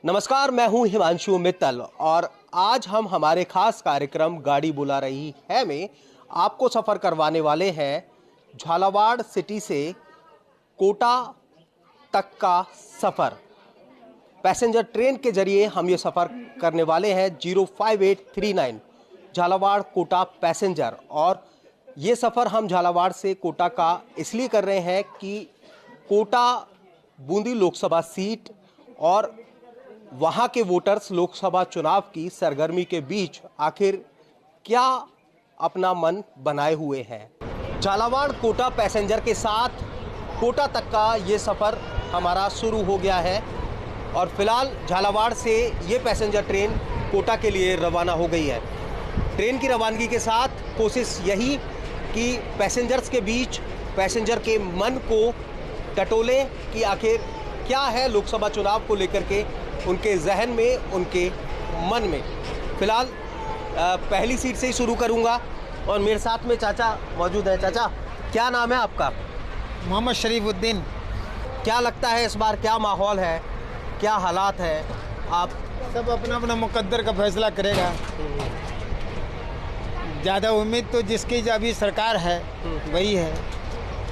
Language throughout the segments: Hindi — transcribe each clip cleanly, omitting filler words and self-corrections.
नमस्कार, मैं हूं हिमांशु मित्तल और आज हम हमारे खास कार्यक्रम गाड़ी बुला रही है में आपको सफ़र करवाने वाले हैं झालावाड़ सिटी से कोटा तक का सफ़र। पैसेंजर ट्रेन के जरिए हम ये सफ़र करने वाले हैं 05839 झालावाड़ कोटा पैसेंजर। और ये सफ़र हम झालावाड़ से कोटा का इसलिए कर रहे हैं कि कोटा बूंदी लोकसभा सीट और वहाँ के वोटर्स लोकसभा चुनाव की सरगर्मी के बीच आखिर क्या अपना मन बनाए हुए हैं। झालावाड़ कोटा पैसेंजर के साथ कोटा तक का ये सफ़र हमारा शुरू हो गया है और फिलहाल झालावाड़ से ये पैसेंजर ट्रेन कोटा के लिए रवाना हो गई है। ट्रेन की रवानगी के साथ कोशिश यही कि पैसेंजर्स के बीच पैसेंजर के मन को टटोलें कि आखिर क्या है लोकसभा चुनाव को लेकर के उनके जहन में, उनके मन में। फिलहाल पहली सीट से ही शुरू करूंगा और मेरे साथ में चाचा मौजूद है। चाचा, क्या नाम है आपका? मोहम्मद शरीफुद्दीन। क्या लगता है इस बार क्या माहौल है, क्या हालात है? आप सब अपना अपना मुकद्दर का फैसला करेगा। ज़्यादा उम्मीद तो जिसकी अभी सरकार है वही है।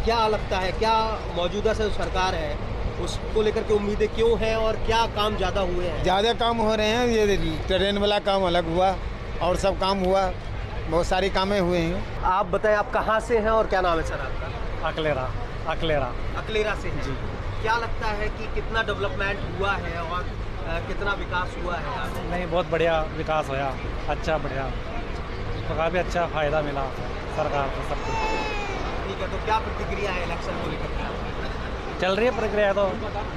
क्या लगता है, क्या मौजूदा से सरकार है उसको लेकर के उम्मीदें क्यों हैं और क्या काम ज़्यादा हुए हैं? ज़्यादा काम हो रहे हैं। ये ट्रेन वाला काम अलग हुआ और सब काम हुआ, बहुत सारी कामें हुए हैं। आप बताएं, आप कहाँ से हैं और क्या नाम है सर आपका? अकलेरा। अकलेरा से हैं। जी। क्या लगता है कि कितना डेवलपमेंट हुआ है और कितना विकास हुआ है? नहीं, बहुत बढ़िया विकास होया, अच्छा बढ़िया, तो काफ़ी अच्छा फ़ायदा मिला सरकार को सबको। ठीक है, तो क्या प्रतिक्रिया है इलेक्शन को लेकर के? चल रही है प्रक्रिया तो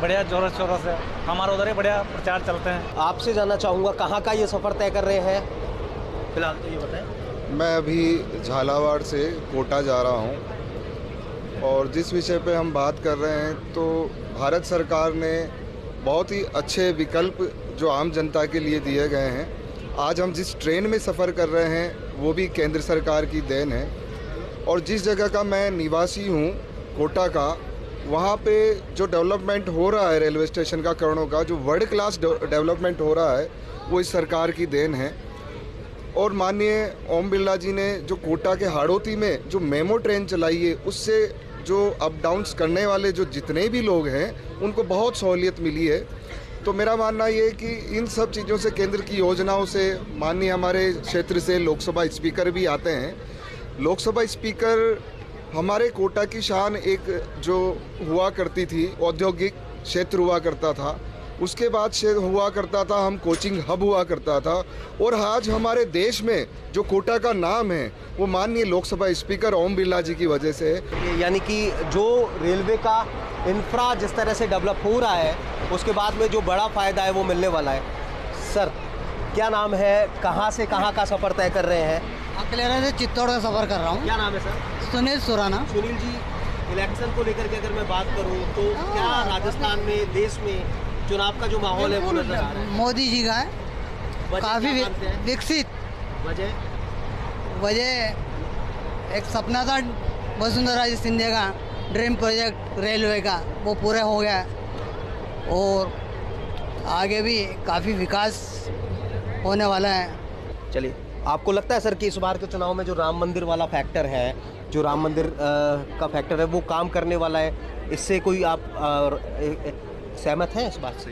बढ़िया, जोरों शोरों से हमारा उधर ही बढ़िया प्रचार चलते हैं। आपसे जानना चाहूँगा कहाँ का ये सफ़र तय कर रहे हैं फिलहाल, तो ये बताएं। मैं अभी झालावाड़ से कोटा जा रहा हूँ और जिस विषय पे हम बात कर रहे हैं तो भारत सरकार ने बहुत ही अच्छे विकल्प जो आम जनता के लिए दिए गए हैं। आज हम जिस ट्रेन में सफ़र कर रहे हैं वो भी केंद्र सरकार की देन है। और जिस जगह का मैं निवासी हूँ कोटा का, वहाँ पे जो डेवलपमेंट हो रहा है रेलवे स्टेशन का करणों का, जो वर्ल्ड क्लास डेवलपमेंट हो रहा है वो इस सरकार की देन है। और माननीय ओम बिरला जी ने जो कोटा के हाड़ौती में जो मेमो ट्रेन चलाई है, उससे जो अप डाउन्स करने वाले जो जितने भी लोग हैं उनको बहुत सहूलियत मिली है। तो मेरा मानना ये है कि इन सब चीज़ों से, केंद्र की योजनाओं से, माननीय हमारे क्षेत्र से लोकसभा स्पीकर भी आते हैं। लोकसभा स्पीकर हमारे कोटा की शान एक जो हुआ करती थी, औद्योगिक क्षेत्र हुआ करता था, उसके बाद से हुआ करता था हम कोचिंग हब हुआ करता था। और आज हमारे देश में जो कोटा का नाम है वो माननीय लोकसभा स्पीकर ओम बिरला जी की वजह से है। यानी कि जो रेलवे का इंफ्रा जिस तरह से डेवलप हो रहा है उसके बाद में जो बड़ा फ़ायदा है वो मिलने वाला है। सर, क्या नाम है, कहाँ से कहाँ का सफ़र तय कर रहे हैं? अकलेरा से चित्तौड़ का सफ़र कर रहा हूँ। क्या नाम है सर? सुनील सुराना। सुनील जी, इलेक्शन को लेकर के अगर मैं बात करूं तो क्या राजस्थान में, देश में चुनाव का जो माहौल है वो नजर आ रहा है? मोदी जी का है, काफ़ी विकसित। वजह एक सपना था वसुंधरा जी सिंधिया का ड्रीम प्रोजेक्ट रेलवे का, वो पूरा हो गया और आगे भी काफ़ी विकास होने वाला है। चलिए, आपको लगता है सर कि इस बार के चुनाव में जो राम मंदिर वाला फैक्टर है, जो राम मंदिर का फैक्टर है वो काम करने वाला है? इससे कोई आप सहमत हैं इस बात से?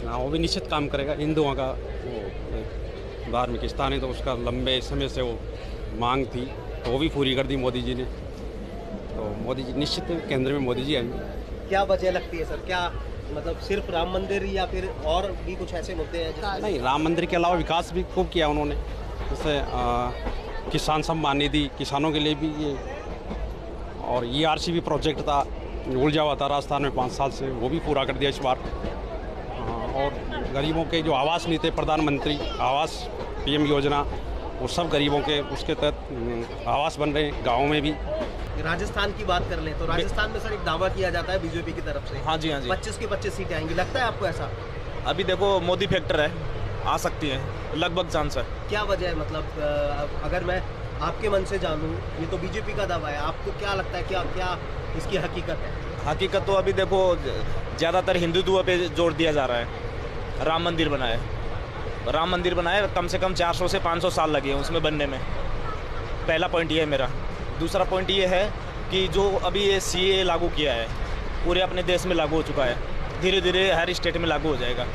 हाँ, वो भी निश्चित काम करेगा। हिंदुओं का वो धार्मिक स्थान है तो उसका लंबे समय से वो मांग थी, तो वो भी पूरी कर दी मोदी जी ने। तो मोदी जी निश्चित केंद्र में मोदी जी आएंगे। क्या वजह लगती है सर? क्या मतलब सिर्फ राम मंदिर या फिर और भी कुछ ऐसे मुद्दे हैं? नहीं, राम मंदिर के अलावा विकास भी खूब किया उन्होंने। जैसे किसान सम्मान निधि, किसानों के लिए भी ये, और ERC प्रोजेक्ट था, उलझा हुआ था राजस्थान में 5 साल से, वो भी पूरा कर दिया इस बार। और गरीबों के जो आवास नहीं थे, प्रधानमंत्री आवास PM योजना, वो सब गरीबों के उसके तहत आवास बन रहे हैं गाँव में भी। राजस्थान की बात कर लें तो राजस्थान में सर एक दावा किया जाता है बीजेपी की तरफ से। हाँ जी 25 की 25 सीटें आएंगी, लगता है आपको ऐसा? अभी देखो मोदी फैक्टर है, आ सकती है, लगभग चांस है। क्या वजह है, मतलब अगर मैं आपके मन से जानूं, ये तो बीजेपी का दावा है, आपको क्या लगता है, क्या क्या इसकी हकीकत है? हकीकत तो अभी देखो ज़्यादातर हिंदुत्व पे जोर दिया जा रहा है, राम मंदिर बना है। राम मंदिर बनाए कम से कम 400 से 500 साल लगे हैं उसमें बनने में। पहला पॉइंट ये है मेरा। दूसरा पॉइंट ये है कि जो अभी ये CAA लागू किया है, पूरे अपने देश में लागू हो चुका है, धीरे धीरे हर स्टेट में लागू हो जाएगा।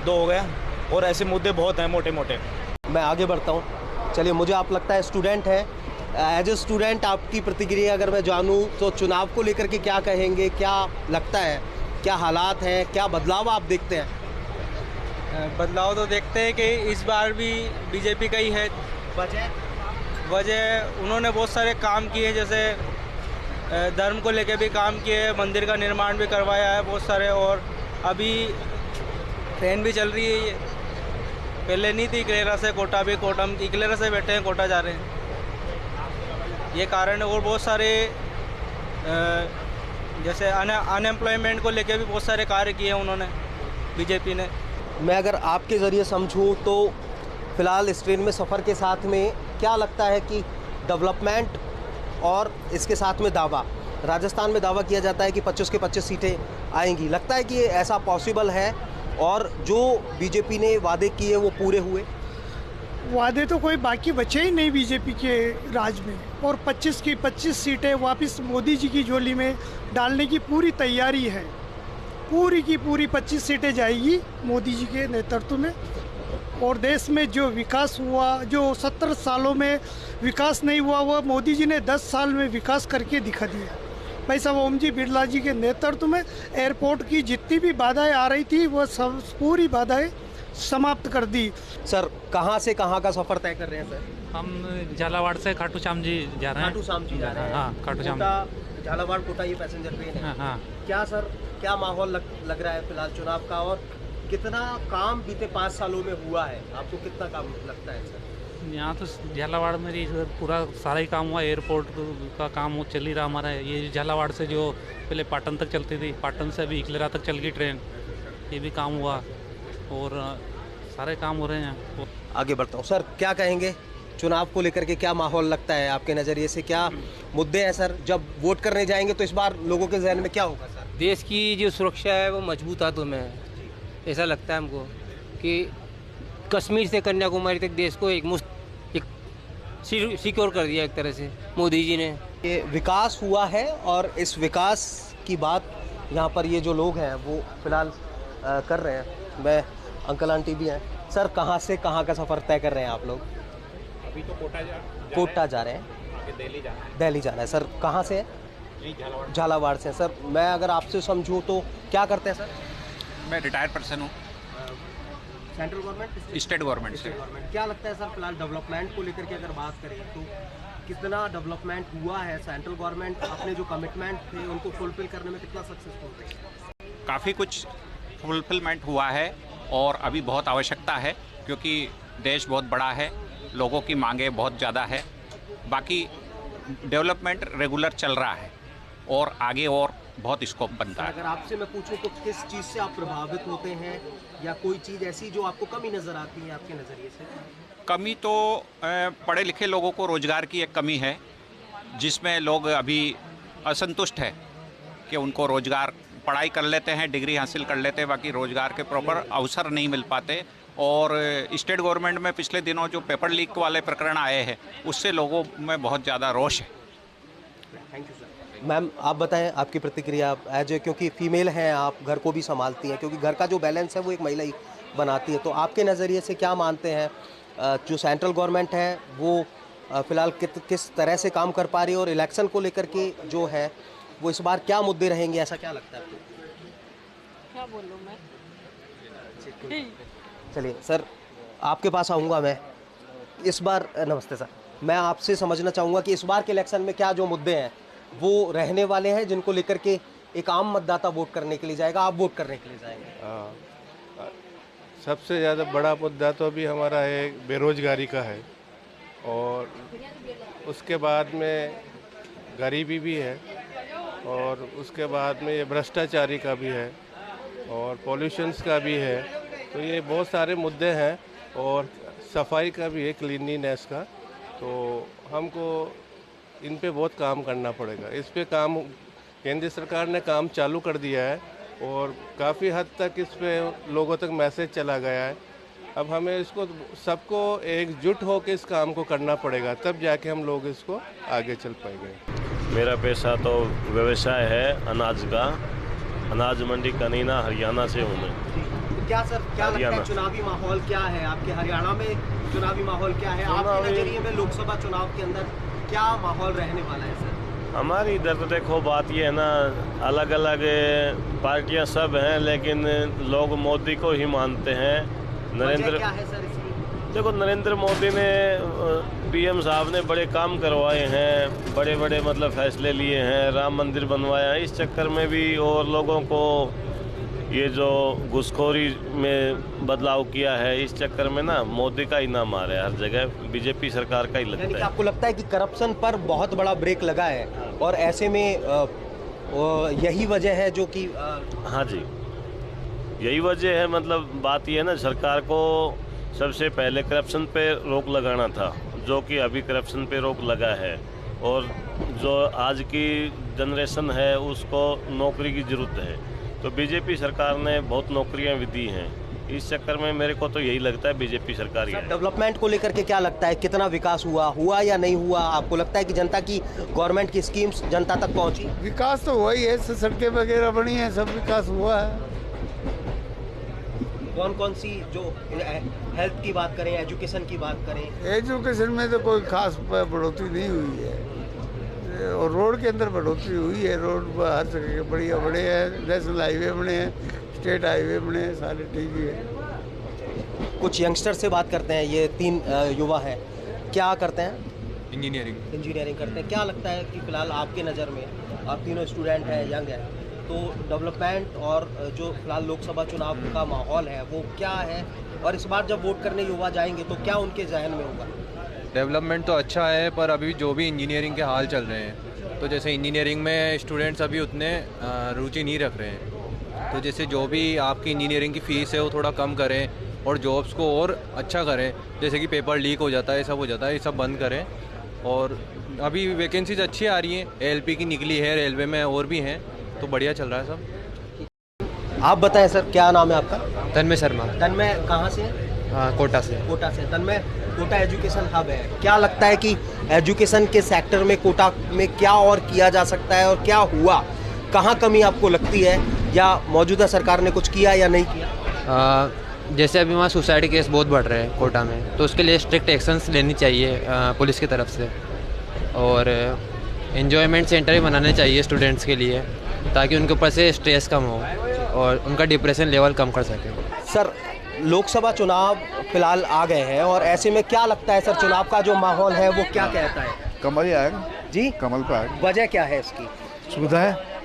2 हो गया, और ऐसे मुद्दे बहुत हैं मोटे मोटे। मैं आगे बढ़ता हूँ। चलिए, मुझे आप लगता है स्टूडेंट है, एज ए स्टूडेंट आपकी प्रतिक्रिया अगर मैं जानूँ तो चुनाव को लेकर के क्या कहेंगे, क्या लगता है, क्या हालात हैं, क्या बदलाव आप देखते हैं? बदलाव तो देखते हैं कि इस बार भी बीजेपी का ही है। वजह उन्होंने बहुत सारे काम किए, जैसे धर्म को लेके भी काम किए, मंदिर का निर्माण भी करवाया है बहुत सारे, और अभी ट्रेन भी चल रही है। पहले नहीं थी इकलेरा से कोटा, भी कोटा इकलेरा से बैठे हैं, कोटा जा रहे हैं, ये कारण है। और बहुत सारे जैसे अनएम्प्लॉयमेंट को लेके भी बहुत सारे कार्य किए हैं उन्होंने, बीजेपी ने। मैं अगर आपके ज़रिए समझूं तो फ़िलहाल इस ट्रेन में सफ़र के साथ में क्या लगता है कि डेवलपमेंट और इसके साथ में दावा, राजस्थान में दावा किया जाता है कि 25 के 25 सीटें आएंगी, लगता है कि ये ऐसा पॉसिबल है और जो बीजेपी ने वादे किए वो पूरे हुए? वादे तो कोई बाकी बचे ही नहीं बीजेपी के राज में, और 25 की 25 सीटें वापस मोदी जी की झोली में डालने की पूरी तैयारी है। पूरी की पूरी 25 सीटें जाएगी मोदी जी के नेतृत्व में। और देश में जो विकास हुआ, जो 70 सालों में विकास नहीं हुआ, वह मोदी जी ने 10 साल में विकास करके दिखा दिया। भाई साहब ओम जी बिरला जी के नेतृत्व में एयरपोर्ट की जितनी भी बाधाएं आ रही थी वह सब पूरी बाधाएं समाप्त कर दी। सर, कहाँ से कहाँ का सफ़र तय कर रहे हैं सर? हम झालावाड़ से खाटू श्याम जी जा रहे हैं। खाटू श्याम जी जा रहे हैं? हाँ, खाटू श्याम। कोटा, झालावाड़ कोटा ये पैसेंजर ट्रेन है। हाँ। क्या सर, क्या माहौल लग रहा है फिलहाल चुनाव का, और कितना काम बीते 5 सालों में हुआ है? आपको कितना काम लगता है सर? यहाँ तो झालावाड़ में पूरा सारा ही काम हुआ, एयरपोर्ट का काम वो चल ही रहा हमारा। ये झालावाड़ से जो पहले पाटन तक चलती थी, पाटन से अभी इकलेरा तक चल गई ट्रेन, ये भी काम हुआ और सारे काम हो रहे हैं। आगे बढ़ता हूँ। सर, क्या कहेंगे चुनाव को लेकर के, क्या माहौल लगता है आपके नज़रिए से, क्या मुद्दे हैं सर? जब वोट करने जाएंगे तो इस बार लोगों के जहन में क्या होगा सर? देश की जो सुरक्षा है वो मजबूत हाथों में है, ऐसा लगता है हमको कि कश्मीर से कन्याकुमारी तक देश को एक सिक्योर कर दिया एक तरह से मोदी जी ने। ये विकास हुआ है और इस विकास की बात यहाँ पर ये जो लोग हैं वो फिलहाल कर रहे हैं। मैं अंकल आंटी भी हैं। सर, कहाँ से कहाँ का सफ़र तय कर रहे हैं आप लोग? अभी तो कोटा जा रहे हैं, आगे दिल्ली जाना है। सर, कहाँ से है? झालावाड़ से। सर, मैं अगर आपसे समझूं तो क्या करते हैं सर? मैं रिटायर्ड पर्सन हूँ, सेंट्रल गवर्नमेंट, स्टेट गवर्नमेंट से। क्या लगता है सर फिलहाल डेवलपमेंट को लेकर के अगर बात करें तो कितना डेवलपमेंट हुआ है? सेंट्रल गवर्नमेंट अपने जो कमिटमेंट थे उनको फुलफिल करने में कितना सक्सेसफुल थे? काफ़ी कुछ फुलफिलमेंट हुआ है और अभी बहुत आवश्यकता है, क्योंकि देश बहुत बड़ा है, लोगों की मांगें बहुत ज़्यादा है। बाकी डेवलपमेंट रेगुलर चल रहा है और आगे और बहुत स्कोप बनता है। अगर आपसे मैं पूछूं तो किस चीज़ से आप प्रभावित होते हैं, या कोई चीज़ ऐसी जो आपको कमी नज़र आती है आपके नज़रिए से? कमी तो पढ़े लिखे लोगों को रोज़गार की एक कमी है, जिसमें लोग अभी असंतुष्ट है कि उनको रोज़गार, पढ़ाई कर लेते हैं, डिग्री हासिल कर लेते हैं, बाकी रोज़गार के प्रॉपर अवसर नहीं मिल पाते। और स्टेट गवर्नमेंट में पिछले दिनों जो पेपर लीक वाले प्रकरण आए हैं उससे लोगों में बहुत ज़्यादा रोष है। Thank you sir. मैम, आप बताएं आपकी प्रतिक्रिया एज ए, क्योंकि फीमेल हैं आप, घर को भी संभालती हैं, क्योंकि घर का जो बैलेंस है वो एक महिला ही बनाती है, तो आपके नज़रिए से क्या मानते हैं जो सेंट्रल गवर्नमेंट है वो फ़िलहाल किस तरह से काम कर पा रही है, और इलेक्शन को लेकर के जो है वो इस बार क्या मुद्दे रहेंगे, ऐसा क्या लगता है आपको? क्या बोलूँ मैं? चलिए सर, आपके पास आऊँगा मैं इस बार। नमस्ते सर, मैं आपसे समझना चाहूँगा कि इस बार के इलेक्शन में क्या जो मुद्दे हैं वो रहने वाले हैं जिनको लेकर के एक आम मतदाता वोट करने के लिए जाएगा, आप वोट करने के लिए जाएंगे? हाँ, सबसे ज़्यादा बड़ा मुद्दा तो अभी हमारा है बेरोजगारी का है, और उसके बाद में गरीबी भी है, और उसके बाद में ये भ्रष्टाचारी का भी है, और पॉल्यूशंस का भी है। तो ये बहुत सारे मुद्दे हैं, और सफाई का भी है, क्लीनलीनेस का। तो हमको इन पे बहुत काम करना पड़ेगा। इस पे काम केंद्र सरकार ने काम चालू कर दिया है, और काफ़ी हद तक इस पे लोगों तक मैसेज चला गया है। अब हमें इसको सबको एकजुट होकर इस काम को करना पड़ेगा, तब जाके हम लोग इसको आगे चल पाएंगे। मेरा पेशा तो व्यवसाय है अनाज का। अनाज मंडी कनीना हरियाणा से हूँ मैं। क्या सर, क्या लगता है चुनावी माहौल क्या है आपके हरियाणा में? चुनावी माहौल क्या है आपके नजरिए में? लोकसभा चुनाव के अंदर क्या माहौल रहने वाला है सर? हमारी इधर तो देखो बात ये है ना, अलग अलग पार्टियां सब हैं, लेकिन लोग मोदी को ही मानते हैं। नरेंद्र, क्या है सर इसकी? देखो नरेंद्र मोदी ने पीएम साहब ने बड़े काम करवाए हैं, बड़े बड़े मतलब फैसले लिए हैं, राम मंदिर बनवाया है। इस चक्कर में भी और लोगों को ये जो घुसखोरी में बदलाव किया है, इस चक्कर में ना मोदी का ही नाम आ रहा है हर जगह, बीजेपी सरकार का ही लगता है। आपको लगता है कि करप्शन पर बहुत बड़ा ब्रेक लगा है और ऐसे में यही वजह है जो कि हाँ जी, यही वजह है। मतलब बात यह है ना, सरकार को सबसे पहले करप्शन पे रोक लगाना था, जो कि अभी करप्शन पे रोक लगा है। और जो आज की जनरेशन है उसको नौकरी की ज़रूरत है, तो बीजेपी सरकार ने बहुत नौकरियां भी दी हैं। इस चक्कर में मेरे को तो यही लगता है बीजेपी सरकार ही है। डेवलपमेंट को लेकर के क्या लगता है, कितना विकास हुआ या नहीं हुआ? आपको लगता है कि जनता की गवर्नमेंट की स्कीम्स जनता तक पहुंची? विकास तो हुआ ही है, सड़कें वगैरह बनी है, सब विकास हुआ है। कौन कौन सी, जो हेल्थ की बात करें, एजुकेशन की बात करें? एजुकेशन में तो कोई खास बढ़ोतरी नहीं हुई है, और रोड के अंदर बढ़ोतरी हुई है। रोड हर जगह बढ़िया बड़े हैं, नेशनल हाईवे बने हैं, स्टेट हाईवे बने हैं, सारे ठीक ही है। कुछ यंगस्टर से बात करते हैं, ये 3 युवा हैं, क्या करते हैं? इंजीनियरिंग करते हैं। क्या लगता है कि फिलहाल आपके नज़र में, आप तीनों स्टूडेंट हैं, यंग हैं, तो डेवलपमेंट और जो फिलहाल लोकसभा चुनाव का माहौल है वो क्या है, और इस बार जब वोट करने युवा जाएंगे तो क्या उनके जहन में होगा? डेवलपमेंट तो अच्छा है, पर अभी जो भी इंजीनियरिंग के हाल चल रहे हैं, तो जैसे इंजीनियरिंग में स्टूडेंट्स अभी उतने रुचि नहीं रख रहे हैं, तो जैसे जो भी आपकी इंजीनियरिंग की फ़ीस है वो थोड़ा कम करें और जॉब्स को और अच्छा करें। जैसे कि पेपर लीक हो जाता है, सब हो जाता है, ये सब बंद करें। और अभी वैकेंसीज अच्छी आ रही हैं, एलपी की निकली है, रेलवे में और भी हैं, तो बढ़िया चल रहा है सब। आप बताएं सर, क्या नाम है आपका? तन्मय शर्मा। तन्मय कहाँ से? कोटा से। कोटा से। तन्मय, कोटा एजुकेशन हब है, क्या लगता है कि एजुकेशन के सेक्टर में कोटा में क्या और किया जा सकता है और क्या हुआ, कहाँ कमी आपको लगती है, या मौजूदा सरकार ने कुछ किया या नहीं किया? जैसे अभी वहाँ सुसाइड केस बहुत बढ़ रहे हैं कोटा में, तो उसके लिए स्ट्रिक्ट एक्शंस लेनी चाहिए पुलिस की तरफ से, और एन्जॉयमेंट सेंटर भी बनाने चाहिए स्टूडेंट्स के लिए, ताकि उनके ऊपर से स्ट्रेस कम हो और उनका डिप्रेशन लेवल कम कर सके। सर, लोकसभा चुनाव फिलहाल आ गए हैं और ऐसे में क्या लगता है सर, चुनाव का जो माहौल है वो क्या कहता है? कमल ही आएगा जी, कमल पर आएगा। वजह क्या है इसकी? सुविधा है।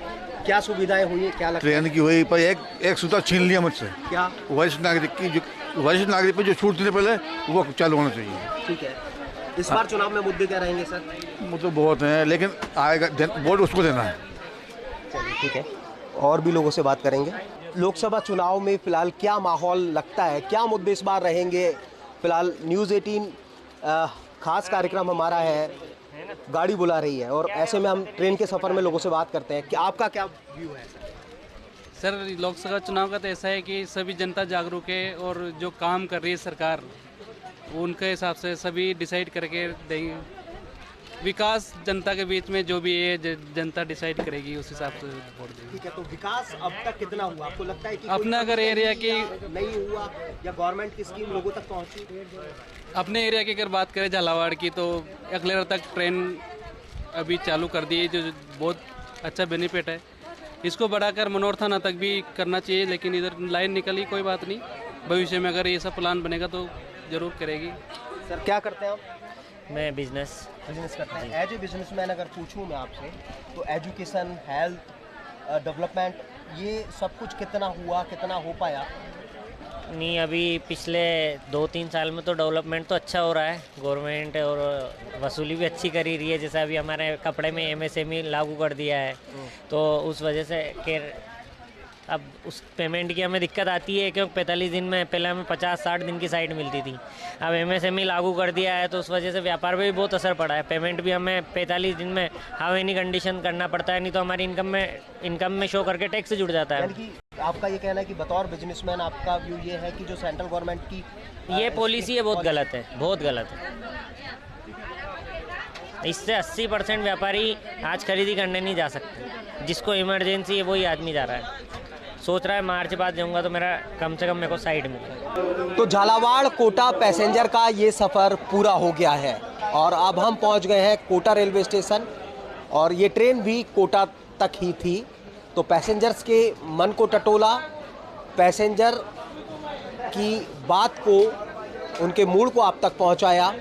क्या सुविधाएं हुई, क्या लगता है? ट्रेन की हुई, पर एक सुविधा छीन लिया मुझसे। क्या? वरिष्ठ नागरिक की, जो वरिष्ठ नागरिक पर जो छूट थी पहले, वो चालू होना चाहिए। ठीक है। इस बार चुनाव में मुद्दे क्या रहेंगे सर? मुद्दे बहुत हैं, लेकिन आएगा वोट उसको देना है। चलिए ठीक है, और भी लोगों से बात करेंगे। लोकसभा चुनाव में फिलहाल क्या माहौल लगता है, क्या मुद्दे इस बार रहेंगे? फिलहाल न्यूज़ 18 खास कार्यक्रम हमारा है, गाड़ी बुला रही है, और ऐसे में हम ट्रेन के सफ़र में लोगों से बात करते हैं कि आपका क्या व्यू है? सर, लोकसभा चुनाव का तो ऐसा है कि सभी जनता जागरूक है, और जो काम कर रही है सरकार उनके हिसाब से सभी डिसाइड करके देंगे। विकास जनता के बीच में जो भी है जनता डिसाइड करेगी, उस हिसाब से वोट देंगे। ठीक है, तो विकास अब तक कितना हुआ आपको लगता है कि अपना अगर एरिया की नहीं हुआ, या गवर्नमेंट की स्कीम लोगों तक पहुंची? अपने एरिया की अगर बात करें झालावाड़ की, तो अगलेरा तक ट्रेन अभी चालू कर दी है, जो बहुत अच्छा बेनिफिट है। इसको बढ़ाकर मनोहर थाना तक भी करना चाहिए, लेकिन इधर लाइन निकली, कोई बात नहीं, भविष्य में अगर ये सब प्लान बनेगा तो ज़रूर करेगी। सर, क्या करते हैं आप? मैं बिजनेस करते हैं। एज ए बिजनेसमैन अगर पूछूं मैं आपसे, तो एजुकेशन, हेल्थ, डेवलपमेंट, ये सब कुछ कितना हुआ, कितना हो पाया? नहीं, अभी पिछले 2-3 साल में तो डेवलपमेंट तो अच्छा हो रहा है, गवर्नमेंट और वसूली भी अच्छी कर ही रही है। जैसे अभी हमारे कपड़े में MSME लागू कर दिया है, तो उस वजह से कि अब उस पेमेंट की हमें दिक्कत आती है, क्योंकि 45 दिन में पहले हमें 50-60 दिन की साइट मिलती थी, अब MSME लागू कर दिया है, तो उस वजह से व्यापार पे भी बहुत असर पड़ा है। पेमेंट भी हमें 45 दिन में हाउ एनी कंडीशन करना पड़ता है, नहीं तो हमारी इनकम में शो करके टैक्स जुड़ जाता है। आपका ये कहना है कि बतौर बिजनेसमैन आपका व्यू ये है कि जो सेंट्रल गवर्नमेंट की ये पॉलिसी है बहुत गलत है, बहुत गलत है। इससे 80% व्यापारी आज खरीदी करने नहीं जा सकते। जिसको इमरजेंसी है वही आदमी जा रहा है, सोच रहा है मार्च बाद जाऊंगा तो मेरा कम से कम मेरे को साइड मिले। तो झालावाड़ कोटा पैसेंजर का ये सफ़र पूरा हो गया है और अब हम पहुंच गए हैं कोटा रेलवे स्टेशन और ये ट्रेन भी कोटा तक ही थी। तो पैसेंजर्स के मन को टटोला, पैसेंजर की बात को, उनके मूड को आप तक पहुंचाया।